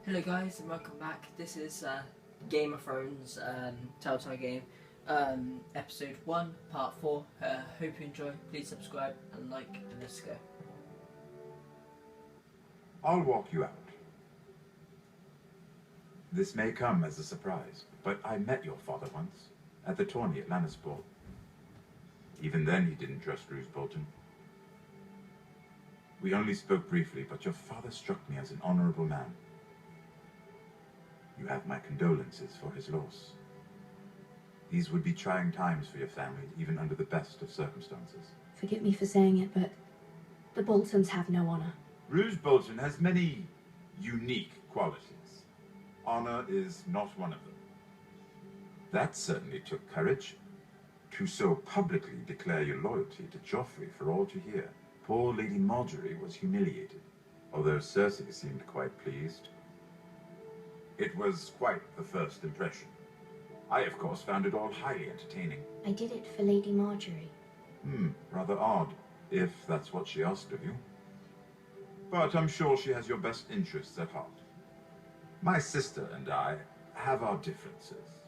Hello guys and welcome back. This is Game of Thrones Telltale game episode 1 part 4. Hope you enjoy. Please subscribe and like and let's go. I'll walk you out. This may come as a surprise, but I met your father once at the tourney at Lannisport. Even then he didn't trust Roose Bolton. We only spoke briefly, but your father struck me as an honorable man. You have my condolences for his loss. These would be trying times for your family, even under the best of circumstances. Forgive me for saying it, but the Boltons have no honor. Roose Bolton has many unique qualities. Honor is not one of them. That certainly took courage. To so publicly declare your loyalty to Joffrey for all to hear. Poor Lady Margaery was humiliated, although Cersei seemed quite pleased. It was quite the first impression. I, of course, found it all highly entertaining. I did it for Lady Margaery. Rather odd, if that's what she asked of you. But I'm sure she has your best interests at heart. My sister and I have our differences.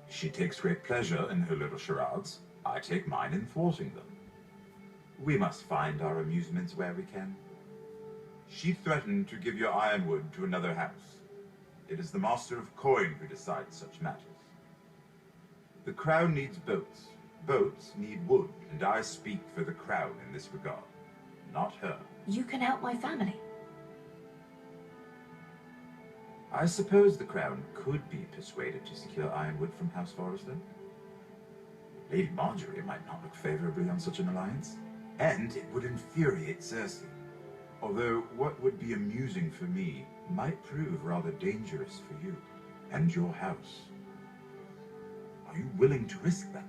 She takes great pleasure in her little charades. I take mine in thwarting them. We must find our amusements where we can. She threatened to give your ironwood to another house. It is the Master of Coin who decides such matters. The crown needs boats. Boats need wood, and I speak for the crown in this regard, not her. You can help my family. I suppose the crown could be persuaded to secure ironwood from House Forrester. Lady Margaery might not look favorably on such an alliance, and it would infuriate Cersei. Although what would be amusing for me might prove rather dangerous for you and your house. Are you willing to risk that?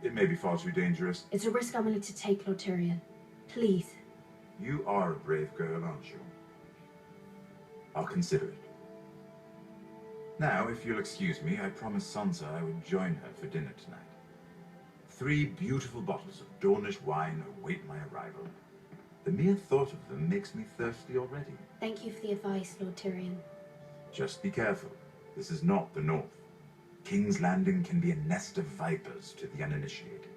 It may be far too dangerous. It's a risk I'm willing to take, Lord Tyrion. Please. You are a brave girl, aren't you? I'll consider it. Now, if you'll excuse me, I promised Sansa I would join her for dinner tonight. 3 beautiful bottles of Dornish wine await my arrival. The mere thought of them makes me thirsty already. Thank you for the advice, Lord Tyrion. Just be careful. This is not the North. King's Landing can be a nest of vipers to the uninitiated.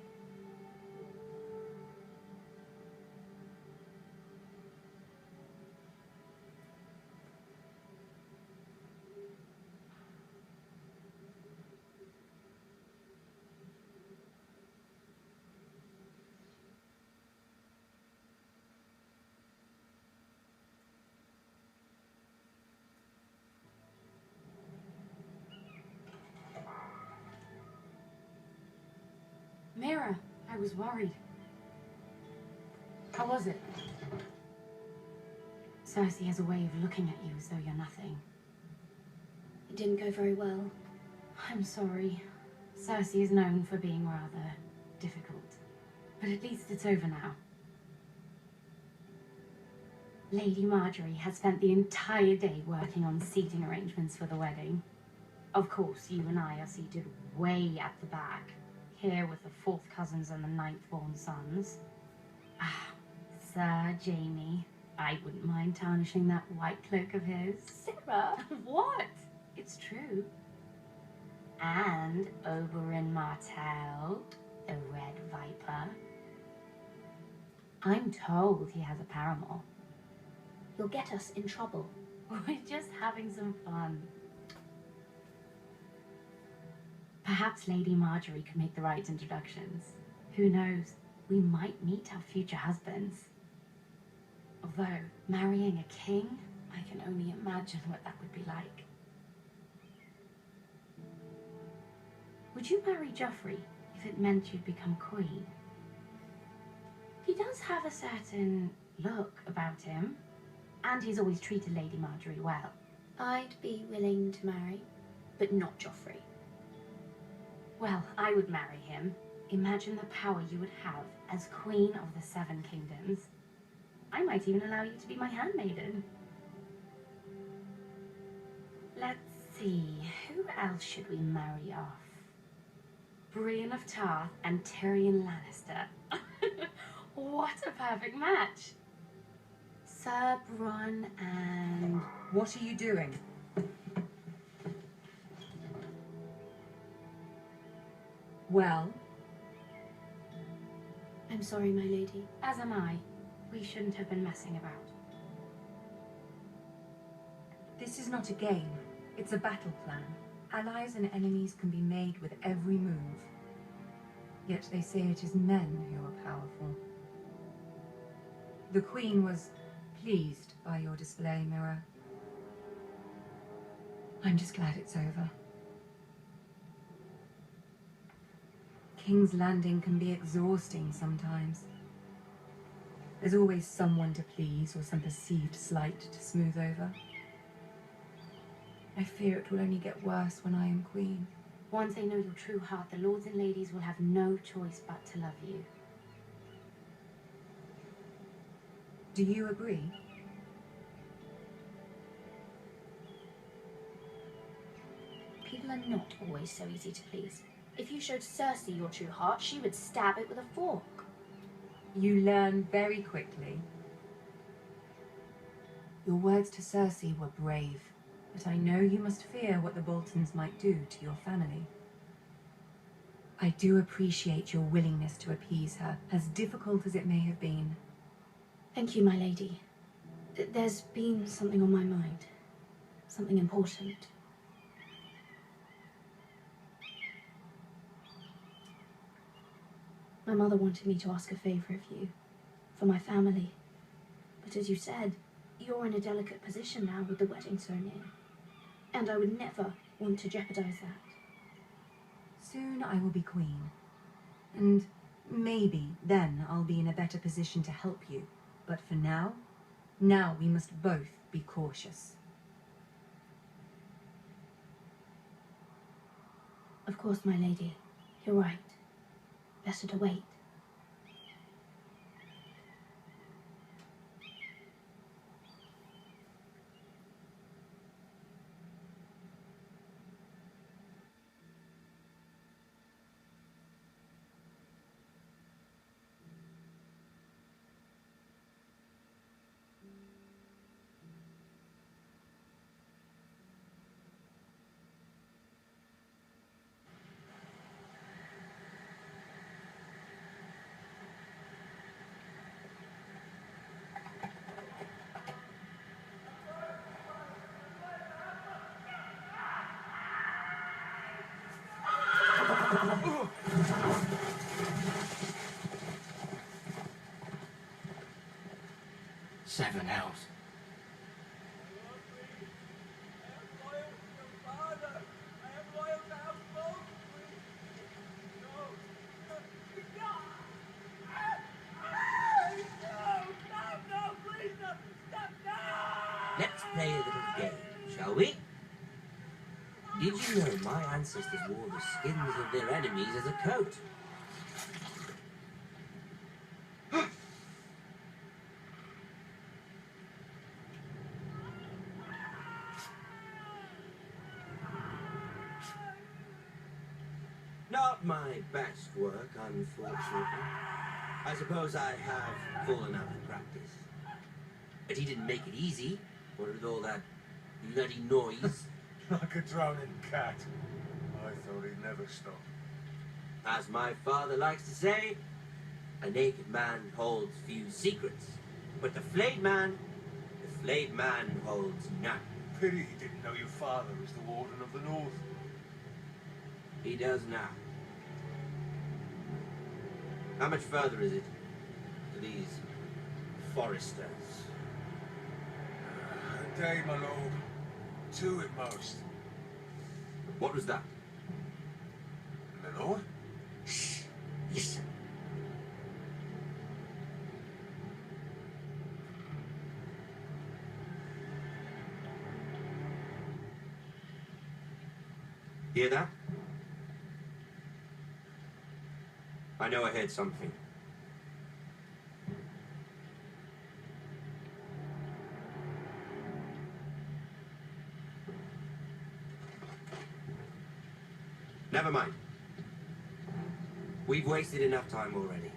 Mira, I was worried. How was it? Cersei has a way of looking at you as though you're nothing. It didn't go very well. I'm sorry. Cersei is known for being rather difficult. But at least it's over now. Lady Margaery has spent the entire day working on seating arrangements for the wedding. Of course, you and I are seated way at the back. Here with the 4th cousins and the 9th-born sons. Ah, Sir Jaime. I wouldn't mind tarnishing that white cloak of his. Sarah! What? It's true. And Oberyn Martell, the Red Viper. I'm told he has a paramour. You'll get us in trouble. We're just having some fun. Perhaps Lady Margaery could make the right introductions. Who knows? We might meet our future husbands. Although, marrying a king, I can only imagine what that would be like. Would you marry Joffrey if it meant you'd become queen? He does have a certain look about him, and he's always treated Lady Margaery well. I'd be willing to marry, but not Joffrey. Well, I would marry him. Imagine the power you would have as Queen of the 7 Kingdoms. I might even allow you to be my handmaiden. Let's see, who else should we marry off? Brienne of Tarth and Tyrion Lannister. What a perfect match. Sir Bron and... What are you doing? Well, I'm sorry, my lady. As am I. We shouldn't have been messing about. this is not a game. It's a battle plan. Allies and enemies can be made with every move. Yet they say it is men who are powerful. The Queen was pleased by your display, Mirror. I'm just glad it's over. King's Landing can be exhausting sometimes. There's always someone to please or some perceived slight to smooth over. I fear it will only get worse when I am Queen. Once they know your true heart, the lords and ladies will have no choice but to love you. Do you agree? People are not always so easy to please. If you showed Cersei your true heart, she would stab it with a fork. You learn very quickly. Your words to Cersei were brave, but I know you must fear what the Boltons might do to your family. I do appreciate your willingness to appease her, as difficult as it may have been. Thank you, my lady. There's been something on my mind. Something important. My mother wanted me to ask a favor of you, for my family. But as you said, you're in a delicate position now with the wedding so near. And I would never want to jeopardize that. Soon I will be Queen. And maybe then I'll be in a better position to help you. But for now we must both be cautious. Of course, my lady. You're right. Better to wait. Seven hells. Let's play a little game, shall we? Did you know my ancestors wore the skins of their enemies as a coat? Not my best work, unfortunately. I suppose I have fallen out of practice. But he didn't make it easy, what with all that bloody noise. Like a drowning cat. I thought he'd never stop. As my father likes to say, a naked man holds few secrets. But the flayed man holds none. Pity he didn't know your father was the Warden of the North. He does now. How much further is it to these foresters? A day, my lord. 2 at most. What was that? My lord? Shh! Listen. Hear that? I know I heard something. Never mind. We've wasted enough time already.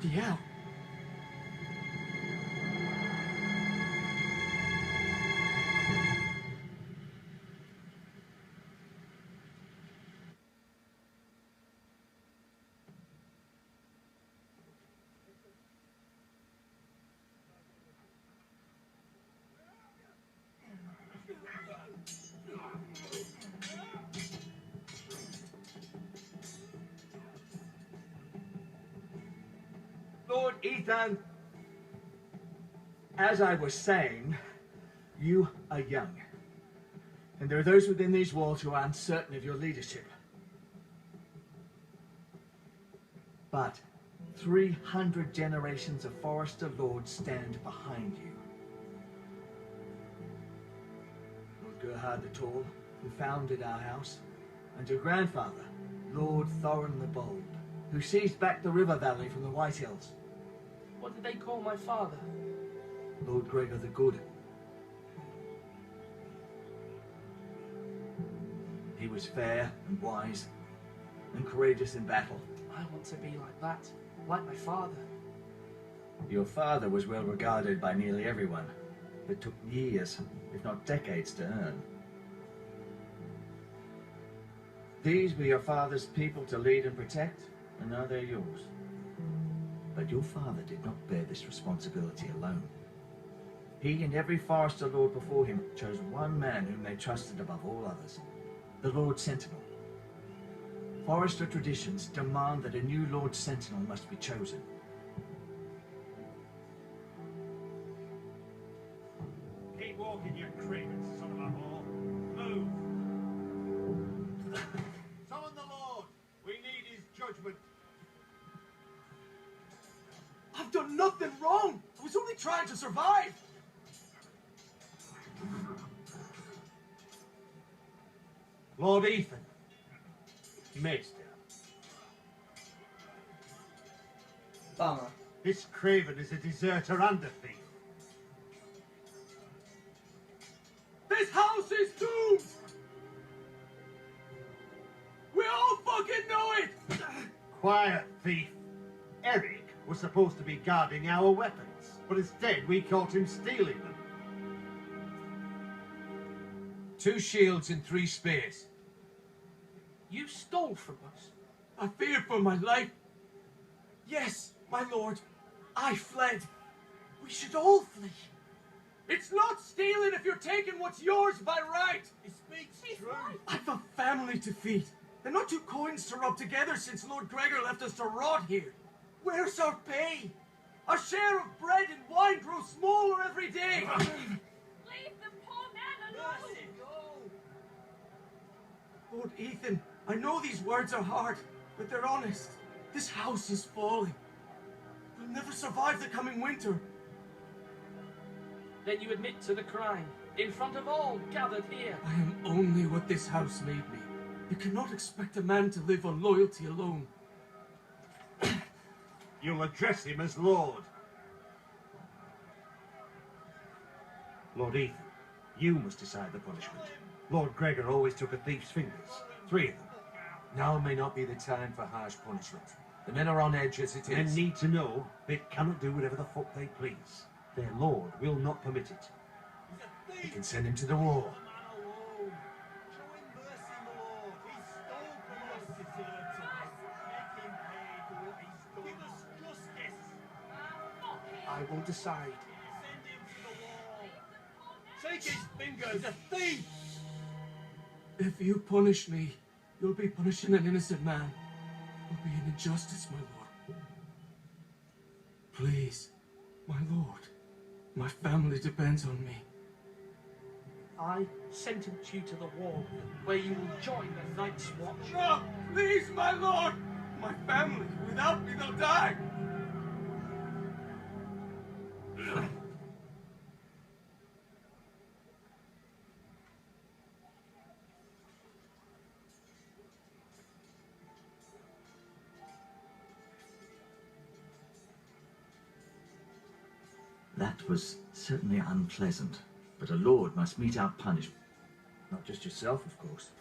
Bloody hell. Lord Ethan, as I was saying, you are young. And there are those within these walls who are uncertain of your leadership. But 300 generations of Forester Lords stand behind you. Lord Gerhard the Tall, who founded our house, and your grandfather, Lord Thorin the Bold, who seized back the river valley from the White Hills. What did they call my father? Lord Gregor the Good. He was fair and wise and courageous in battle. I want to be like that, like my father. Your father was well regarded by nearly everyone, but took years, if not decades, to earn. These were your father's people to lead and protect, and now they're yours. But your father did not bear this responsibility alone. He and every Forester Lord before him chose one man whom they trusted above all others, the Lord Sentinel. Forester traditions demand that a new Lord Sentinel must be chosen. Keep walking, you cravens, son of a whore. Move! Summon the Lord! We need his judgment. I've done nothing wrong! I was only trying to survive! Lord Ethan. Maester. Bummer. This craven is a deserter and a thief. This house is doomed! We all fucking know it! Quiet, thief. Eric was supposed to be guarding our weapons, but instead we caught him stealing them. 2 shields and 3 spears. You stole from us. I feared for my life. Yes, my lord, I fled. We should all flee. It's not stealing if you're taking what's yours by right. He speaks true. I've a family to feed. They're not 2 coins to rub together since Lord Gregor left us to rot here. Where's our pay? Our share of bread and wine grows smaller every day. Leave the poor man alone! Lord Ethan, I know these words are hard, but they're honest. This house is falling. We'll never survive the coming winter. Then you admit to the crime, in front of all gathered here. I am only what this house made me. You cannot expect a man to live on loyalty alone. You'll address him as Lord. Lord Ethan, you must decide the punishment. Lord Gregor always took a thief's fingers. 3 of them. Now may not be the time for harsh punishment. The men are on edge as it Men is. need to know they cannot do whatever the fuck they please. Their Lord will not permit it. We can send him to the war. I will decide. Take his fingers, a thief! If you punish me, you'll be punishing an innocent man. It'll be an injustice, my lord. Please, my lord, my family depends on me. I sentence you to the wall, where you will join the Night's Watch. No, please, my lord! My family, without me, they'll die! That was certainly unpleasant, but a lord must mete out punishment. Not just yourself, of course.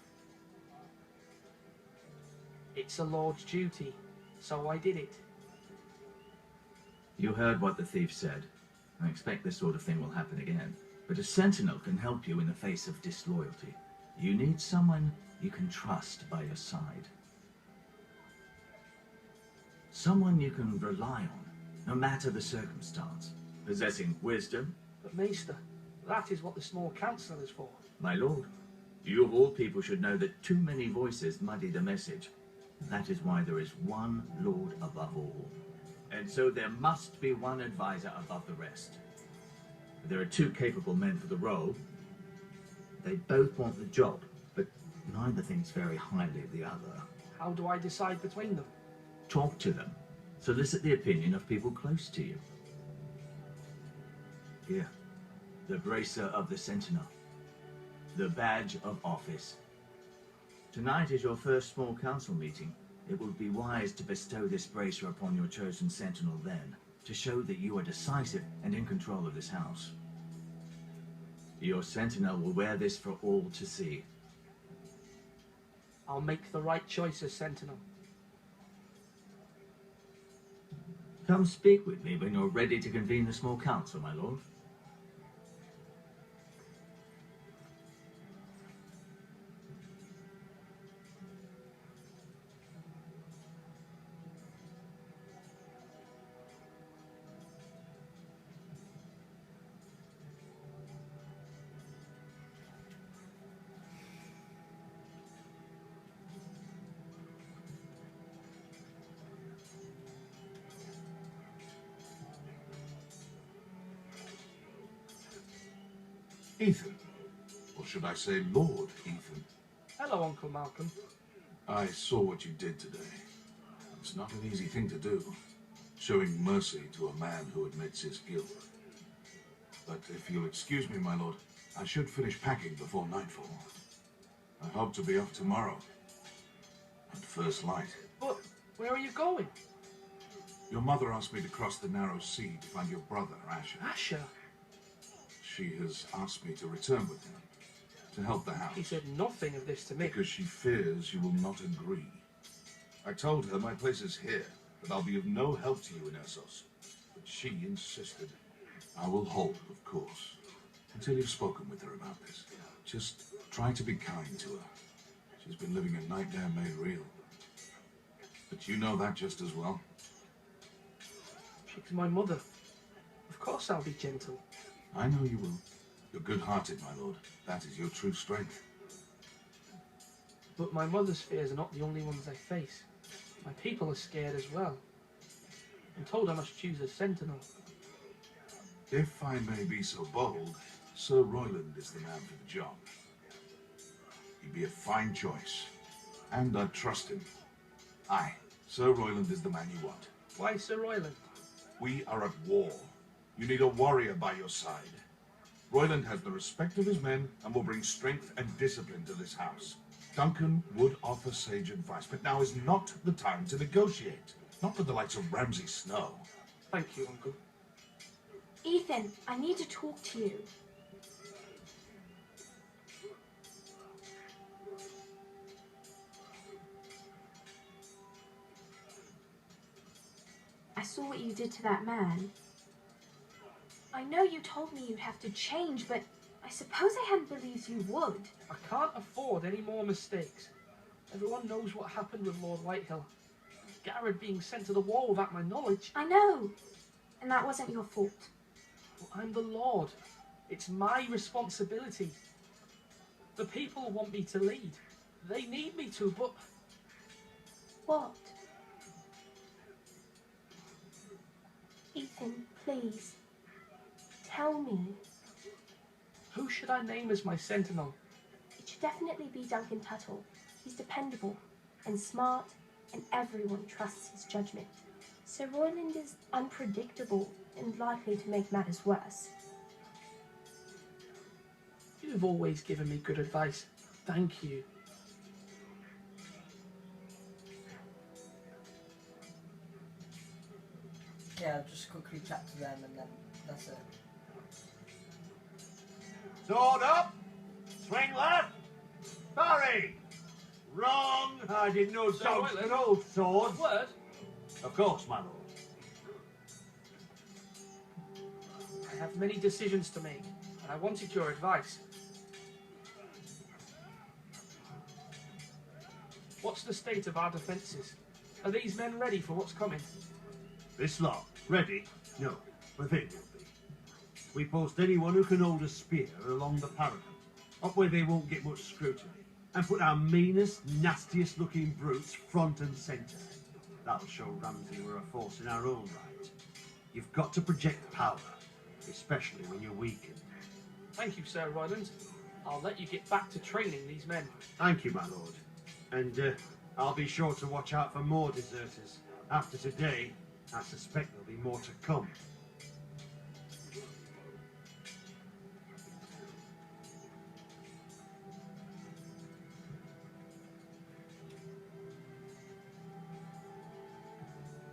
It's a lord's duty, so I did it. You heard what the thief said. I expect this sort of thing will happen again. But a sentinel can help you in the face of disloyalty. You need someone you can trust by your side. Someone you can rely on, no matter the circumstance. Possessing wisdom. But Maester, that is what the small council is for. My lord, you of all people should know that too many voices muddy the message. That is why there is one lord above all. And so there must be one advisor above the rest. There are two capable men for the role. They both want the job, but neither thinks very highly of the other. How do I decide between them? Talk to them. Solicit the opinion of people close to you. Here, the bracer of the Sentinel. The badge of office. Tonight is your first small council meeting. It would be wise to bestow this bracer upon your chosen Sentinel then, to show that you are decisive and in control of this house. Your Sentinel will wear this for all to see. I'll make the right choice as Sentinel. Come speak with me when you're ready to convene the small council, my lord. Ethan. Or should I say Lord Ethan? Hello, Uncle Malcolm. I saw what you did today. It's not an easy thing to do, showing mercy to a man who admits his guilt. But if you'll excuse me, my lord, I should finish packing before nightfall. I hope to be off tomorrow, at first light. But where are you going? Your mother asked me to cross the narrow sea to find your brother, Asher. Asher? She has asked me to return with him, to help the house. He said nothing of this to me. Because she fears you will not agree. I told her my place is here, that I'll be of no help to you in Essos. But she insisted. I will hold, of course, until you've spoken with her about this. Just try to be kind to her. She's been living a nightmare made real. But you know that just as well. She's my mother. Of course I'll be gentle. I know you will. You're good-hearted, my lord. That is your true strength. But my mother's fears are not the only ones I face. My people are scared as well. I'm told I must choose a sentinel. If I may be so bold, Sir Royland is the man for the job. He'd be a fine choice, and I'd trust him. Aye, Sir Royland is the man you want. Why Sir Royland? We are at war. You need a warrior by your side. Royland has the respect of his men and will bring strength and discipline to this house. Duncan would offer sage advice, but now is not the time to negotiate. Not with the likes of Ramsay Snow. Thank you, Uncle. Ethan, I need to talk to you. I saw what you did to that man. I know you told me you'd have to change, but I suppose I hadn't believed you would. I can't afford any more mistakes. Everyone knows what happened with Lord Whitehill. Garrett being sent to the wall without my knowledge. I know, and that wasn't your fault. Well, I'm the Lord. It's my responsibility. The people want me to lead. They need me to, but... What? Ethan, please. Tell me. Who should I name as my sentinel? It should definitely be Duncan Tuttle. He's dependable and smart, and everyone trusts his judgment. Sir Royland is unpredictable and likely to make matters worse. You've always given me good advice. Thank you. Yeah, I'll just quickly chat to them and then that's it. Sword up! Swing left! Parry! Wrong! I didn't know dogs could hold swords. Word? Of course, my lord. have many decisions to make, and I wanted your advice. What's the state of our defences? Are these men ready for what's coming? This lot, ready? No, but they will be. We post anyone who can hold a spear along the parapet, up where they won't get much scrutiny, and put our meanest, nastiest looking brutes front and centre. That'll show Ramsay we're a force in our own right. You've got to project power, especially when you're weakened. Thank you, Sir Royland. I'll let you get back to training these men. Thank you, my lord. And I'll be sure to watch out for more deserters. After today, I suspect there'll be more to come.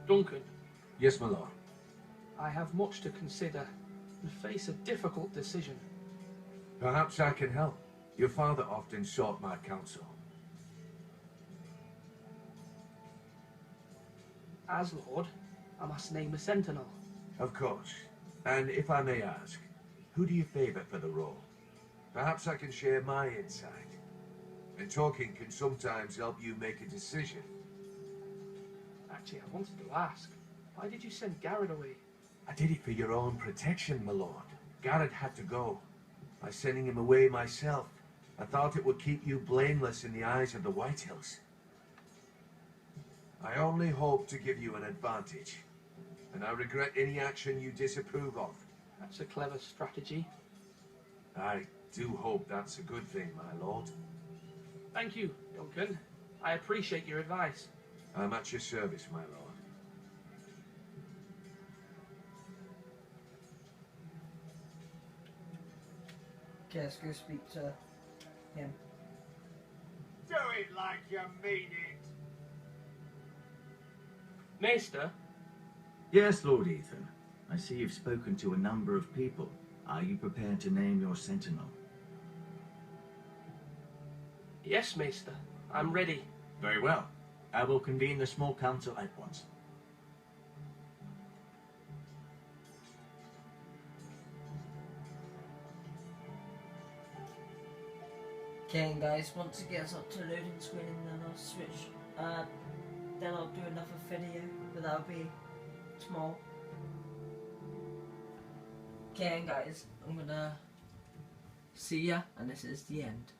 Duncan, Yes, my lord. I have much to consider and face a difficult decision. Perhaps I can help. Your father often sought my counsel. As Lord, I must name a sentinel. Of course. And if I may ask, who do you favour for the role? Perhaps I can share my insight. And talking can sometimes help you make a decision. Actually, I wanted to ask, why did you send Garrett away? I did it for your own protection, my lord. Garrett had to go. By sending him away myself, I thought it would keep you blameless in the eyes of the Whitehills. I only hope to give you an advantage, and I regret any action you disapprove of. That's a clever strategy. I do hope that's a good thing, my lord. Thank you, Duncan. I appreciate your advice. I'm at your service, my lord. Okay, let's go speak to him. Do it like you mean it! Maester, Yes, Lord Ethan. I see you've spoken to a number of people. Are you prepared to name your sentinel? yes, Maester. I'm ready. Very well. I will convene the small council at once. Okay, guys, once it gets up to loading screen, then I'll switch. Then I'll do another video, but that'll be tomorrow. Okay, guys, I'm gonna see ya, and this is the end.